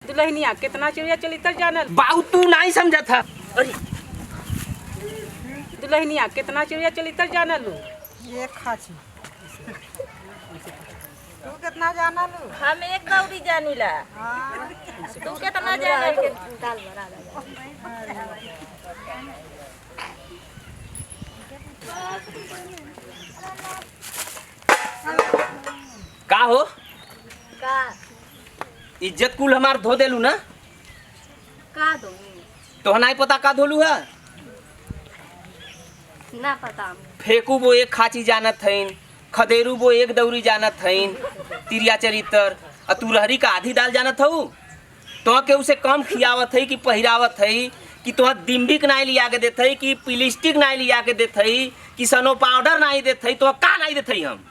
दुल्हनिया कितना चिड़िया चलितर जानल। बाऊ तू नहीं समझा था। अरे दुल्हनिया कितना चिड़िया चलितर जानल। ये खाची तू कितना जाना लू? हम एक दौड़ी जानीला। तू कितना जाना लू? का हो का इज्जत कुल हमार धो देलू ना। का दो तो नहीं पता का धोलू है। ना पता। फेंकू वो एक खाची जानत हईन, खदेरू वो एक दौरी जानत हईन, तिरिया चरितर और तू रहरी का आधी दाल जानत हऊ। तो के उसे कम खियावत है कि पहिरावत है कि तो डिम्बिक नहीं लिया के देत है कि प्लिस्टिक नहीं लिया के देत है कि सनो पाउडर नहीं देत है तो का नहीं देत है। हम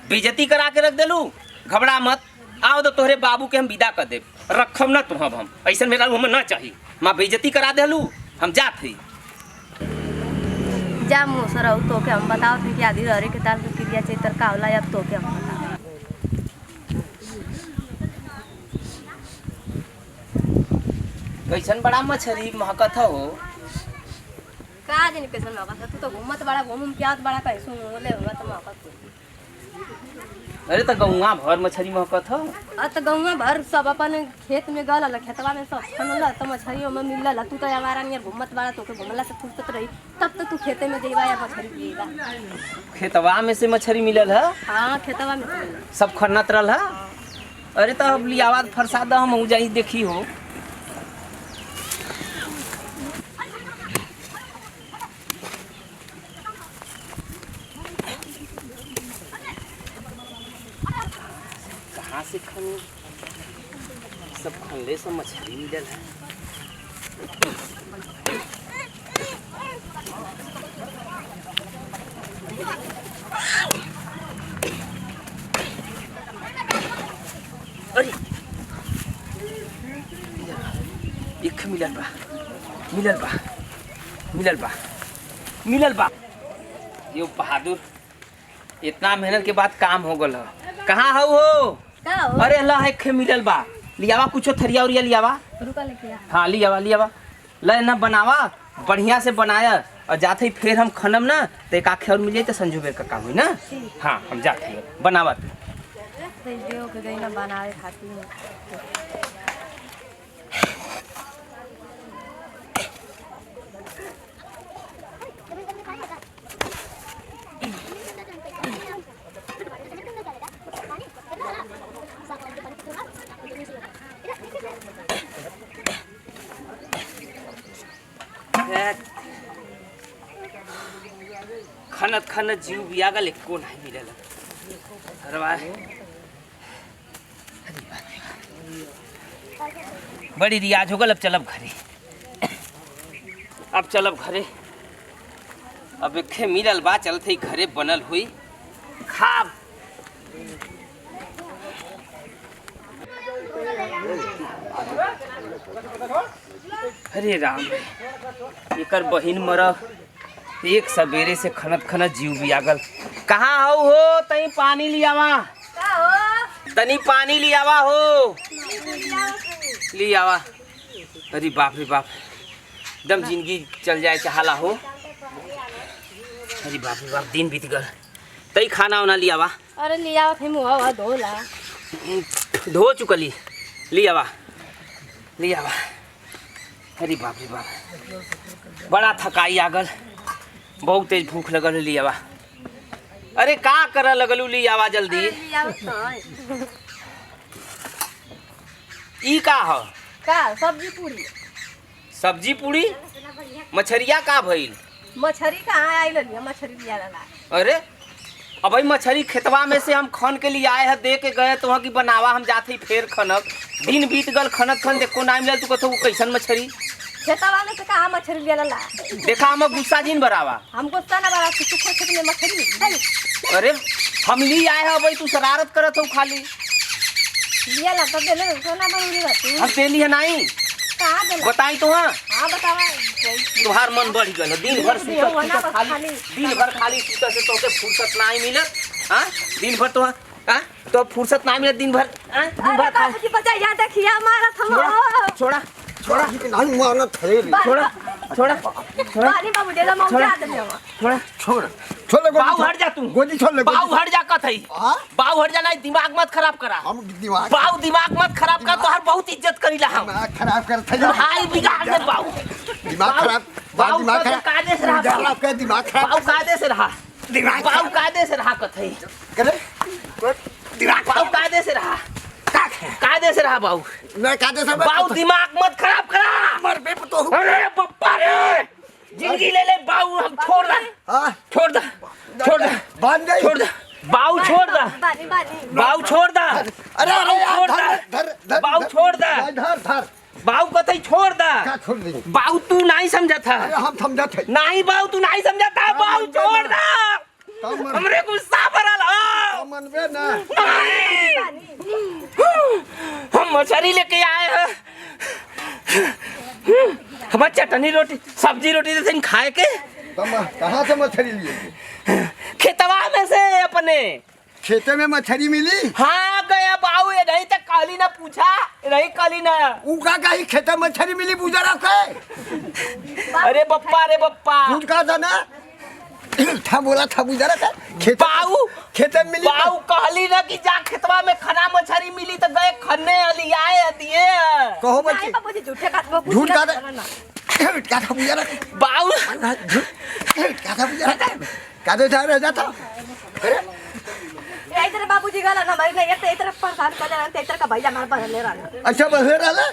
बेइज्जती करा के रख देलू। घबरा मत, आओ तो तोहरे बाबू के हम विदा कर दे। रखम ना तुम हम ऐसा मेरा हमें ना चाहिए। माँ बेइज्जती करा देलू, हम जात है। जा मुँह सरऊ तो के हम बताओ थे कि आधी रहरी के दाल के क्रिया चैतर का होला। अब तो के हम बताओ कैसन बड़ा मछली महकत हो। का जानी कैसे मौका तू तो घूमत बड़ा घूम प्यात बड़ा कैसू ले हुआ तो मौका। अरे तो गौवा भर मछली महकत हो। तो गौवा भर सब अपन खेत में गल खेतवा में सब खनल तो मछलियों में मिलल। तू तो हमारा नियर घूमत बड़ा तो के घूमला से फुर्सत रही तब तो तू खेते में जेबा या मछली पिएगा। खेतवा में से मछली मिलल है। हाँ खेतवा में मिलल सब खनत रल है। अरे तो अब लियावाद फरसाद हम जाई देखी हो। कहाँ से खन सब खनले सब मछली मिलल है। अरे एक मिलल बा मिलल बा मिलल बा मिलल बा। ये बहादुर इतना मेहनत के बाद काम हो गल। कहाँ हो? का हो? अरे अल्लाह एक मिलल बा। लियावा कुछो थरिया उरिया लियावा। रुका लेके आ। हाँ लियावा ले ना बनावा बढ़िया से बनाया और जाते ही फिर हम खनम ना तो एक आखे और मिल जाए तो संजू बेर का काम हुई ना। हाँ हम जाते हैं बनावा तू। देव के गई ना बनावे खाती खनत खनत जीव बिया गल एको नहीं मिलल। अरे बड़ी रियाज हो गल। अब चलब घरे। अब चलब घरे। अब एक मिलल बा चलते घरे बनल हुई खाब। अरे राम एकर बहिन मर एक सवेरे से खनत खनत जीव बियागल। कहाँ हो तनी पानी लियावा। तनी पानी लियावा हो लियावा। अरे बाप रे बाप एकदम जिंदगी चल जाए चाहला हो। अरे बाप रे बाप दिन बीत गल। तई खाना वाना लियावा। अरे लिया थे मुँह धोला धो चुकली लियावा लियावा। अरे बाप रे बाप बड़ा थकाई आगल बहुत तेज भूख लगल लियावा। अरे का कर लगलू लियावा जल्दी। ई का हो? का सब्जी पूरी सब्जी पूरी मछरिया का भइल? मछरी कहाँ आई लिया मछरी लिया लगा। अरे अब भाई मछली खेतवा में से हम खन के लिए आए हैं दे के गए तो वहाँ की बनावा हम जाते ही फेर खनक। दिन बीत गल खनक खन देखो ना मिलल। तू कहतो कैसन मछली खेतवा में से कहाँ मछली लिया ला। देखा हम गुस्सा जिन बरावा। हम गुस्सा ना बड़ा सुखो खेत में मछली। अरे हम ली आए हैं भाई तू शरारत करत हो खाली। लिया ला तब देले सोना बनूरी रहती। हम दे लिए नहीं कहाँ देला बताई तो। हाँ हाँ बतावा तुहार मन बढ़ गल। दिन भर सुतत खाली दिन भर खाली सुतत से तोके फुर्सत नहीं मिलत। हाँ दिन भर तो हाँ तो फुर्सत ना मिले दिन भर दिन अरे भर खा बाबूजी बचा यहाँ देखिए हमारा थम छोड़ा छोड़ा नहीं मारना थे छोड़ा छोड़ा छोड़ा पानी बाबू दे दो मैं उठा दे छोड़ा छोड़ छोड़ ले बाऊ हट जा तू गोदी छोड़ ले बाऊ हट जा कत है हाँ? बाऊ हट जा नहीं दिमाग मत खराब करा हम दिमाग बाऊ दिमाग मत खराब कर तोहर बहुत इज्जत करीला हम दिमाग खराब कर थे हाय बिगाड़ दे बाऊ दिमाग खराब बाऊ दिमाग तो कायदे से रहा खराब कर दिमाग खराब बाऊ कायदे से रहा दिमाग बाऊ कायदे से रहा कत है करे दिमाग बाऊ कायदे से रहा कायदे से रहा बाऊ मैं कायदे से बाऊ दिमाग मत खराब करा मर बे तो अरे बप्पा रे जिंदगी ले ले बाऊ हम छोड़ दे हां छोड़ दे छोड़ दे बांध दे छोड़ दे बाऊ छोड़ दे पानी पानी बाऊ छोड़ दे अरे अरे छोड़ दे बाऊ छोड़ दे धर धर बाऊ कतई छोड़ दे क्या छोड़ दी बाऊ तू नहीं समझा था अरे हम समझा थे नहीं बाऊ तू नहीं समझा था बाऊ छोड़ दे हमरे गुस्सा भरल हो मनवे ना हम मछली लेके आए हैं हमारे चटनी रोटी सब्जी रोटी देते खाए के तुम कहाँ से मछली लिए खेतवा में से अपने खेते में मछली मिली हाँ गया बाऊ ये नहीं तक काली ना पूछा नहीं काली ना उका कहीं खेते में मछली मिली बुझा के अरे बप्पा दूध का था ना था बोला था बुझा था बाऊ खेते में मिली बाऊ कहली ना कि जा खेतवा में खना मछली मिली तो गए खन्ने लियाए दिए कहो बच्चे नहीं बाबूजी झूठे का वो झूठ का क्या था बुझा बाऊ क्या था बुझा क्या था रह जाता यही तरह बाबूजी गला ना भाई नहीं ये तरफ परेशान कर रहा है तेरे का भैया मार पर ले रहा अच्छा बस रहा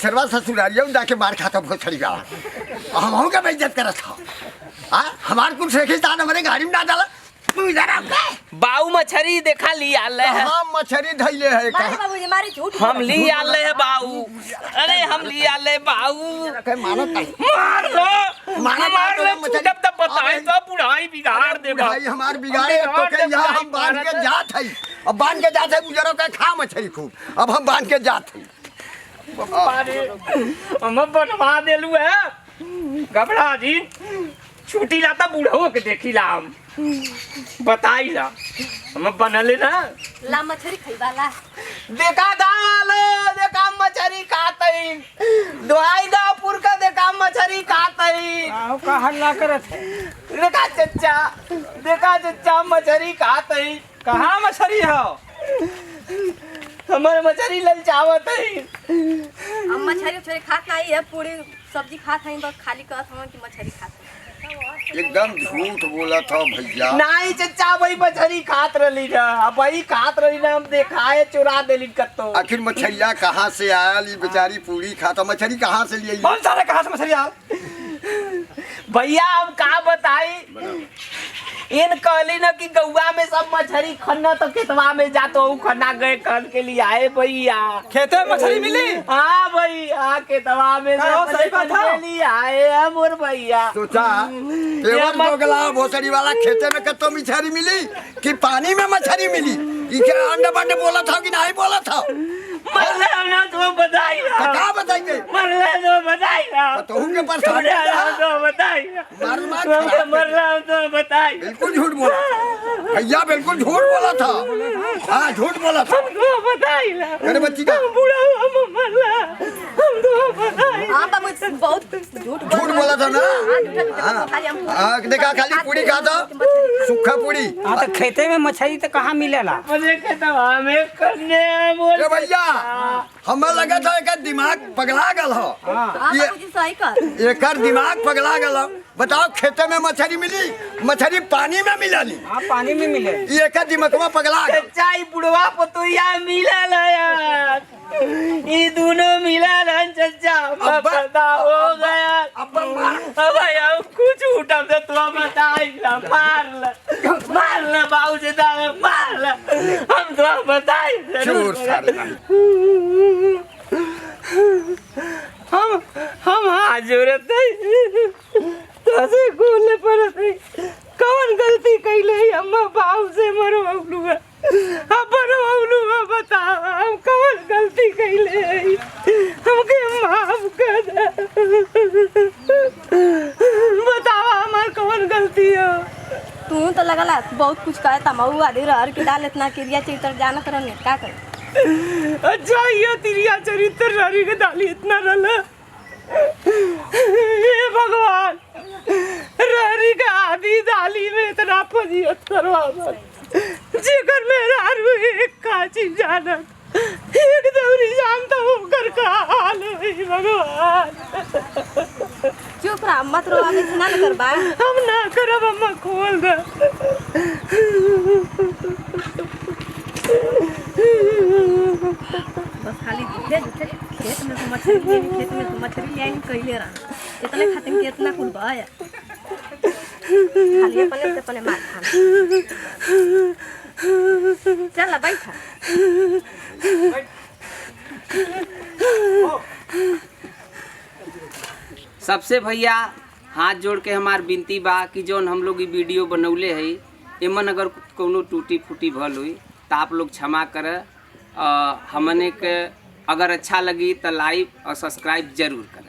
सर्वा ससुरारियों जाके मार खाता बहुत छड़ी गया हम का बेइज्जत करा था हमार कुछ रेखिस्तान हमारे गाड़ी में ना डाला बाऊ मछली देखा लिया ले है हाँ मछली धैले है मारी बाबूजी मारी झूठ हम लिया ले है बाऊ अरे हम लिया ले बाऊ मानत नहीं मार लो मार लो मछली जब तक बताए तो बुढ़ाई बिगाड़ दे भाई हमार बिगाड़े तो के यहाँ हम बांध के जात है अब बांध के जात है गुजरो के खा मछली खूब अब हम बांध के जात है हम बनवा देलू है घबरा जी छुट्टी लाता बूढ़ो के देखी ला हम बताई ला हम बनले ना ला मछली खइबाला देखा दालो देखा मछली खातई दुआई गापुर का देखा मछली खातई आओ का हल्ला करत है देखा चच्चा मछली खातई कहाँ मछली हो हमारे मछली ललचावत है हम मछली खात नहीं है पूरी सब्जी खात हैं बस खाली कहत हम कि मछली खात हैं एकदम झूठ बोला था भैया नहीं चच्चा वही मछली खात रही ना अब वही खात रही ना हम देखाए चुरा देली कत्तो आखिर मछलिया कहाँ से आयल ये बेचारी पूरी खाता मछली कहाँ से लिए कौन सारे कहाँ से मछली आ भैया हम का बताई इन कहली ना कि गौवा में सब मछली खन्ना तो खेतवा में जातो खन्ना गए कर के लिए आए भैया खेते में मछली मिली हाँ भैया खेतवा में सही बात है। लिए आए हैं मोर भैया सोचा तेवर दोगला भोसड़ी वाला खेते में कतो मछली मिली कि पानी में मछली मिली ये क्या अंडे बंडे बोला था कि नहीं बोला था मरले ना तो बताई ना क्या बताएंगे मरले तो बताई ना तो के पास तो बताई ना मरला तो बताई बिल्कुल झूठ बोला भैया बिल्कुल झूठ बोला था हाँ झूठ बोला था हमको बताई ना अरे बच्ची का बूढ़ा हम मरला हमको बताई हां बाबू बहुत झूठ बोला था ना हाँ खाली हम देखा खाली पूरी खाता सूखा पूरी हाँ तो खेते में मछली तो कहाँ मिलेला मुझे खेतवा में करने बोल ए भैया हमें लगा था एक दिमाग पगला गल हो हां बाबूजी सही कर एक दिमाग पगला गल हो बताओ खेते में मछली मिली मछली पानी में मिलली हाँ पानी में मिले एक दिमागवा पगला गल चाय बुढ़वा पतोया मिला यार ये दोनों मिला ना चचा पता हो गया अब भैया कुछ उठा तो तू बताई ना मार ले बाबू से दादा मार ले हम तो बताई चोर सारे हम हाथ जरूरत नहीं तो से गोले पर कौन गलती कैले अम्मा बाबू से मरो अगलू है अपन अगलू बता हम कौन गलती कैले हमके माफ कर दे बताओ हमार कौन गलती है तू तो लगल भैया बहुत कुछ कहता मऊ आदि रहर के दाल इतना क्रिया चरित्र जानत रहने का करे। अच्छा ये तिरिया चरित्र रानी के दाली इतना रल हे भगवान रानी का आधी दाली में इतना फजीयत करवा जेकर मेरा एक काची जानत एक दौरी जानता हूँ कर का हाल है भगवान। चुप रहा मत रो आगे ना करबा हम ना करब अम्मा खोल दे। बस खाली दिखे खेत में तो मछली खेत में तो मछली लाइन कइले रहा इतने खातिर के इतना कुल बाया खाली अपने मार खाना। चल बैठा सबसे भैया हाथ जोड़ के हमार विनती बा कि जौन हम लोग वीडियो बनौले है एमन अगर कोनो टूटी फूटी भल हुई तो आप लोग क्षमा कर। हमने के अगर अच्छा लगी तो लाइक और सब्सक्राइब जरूर कर।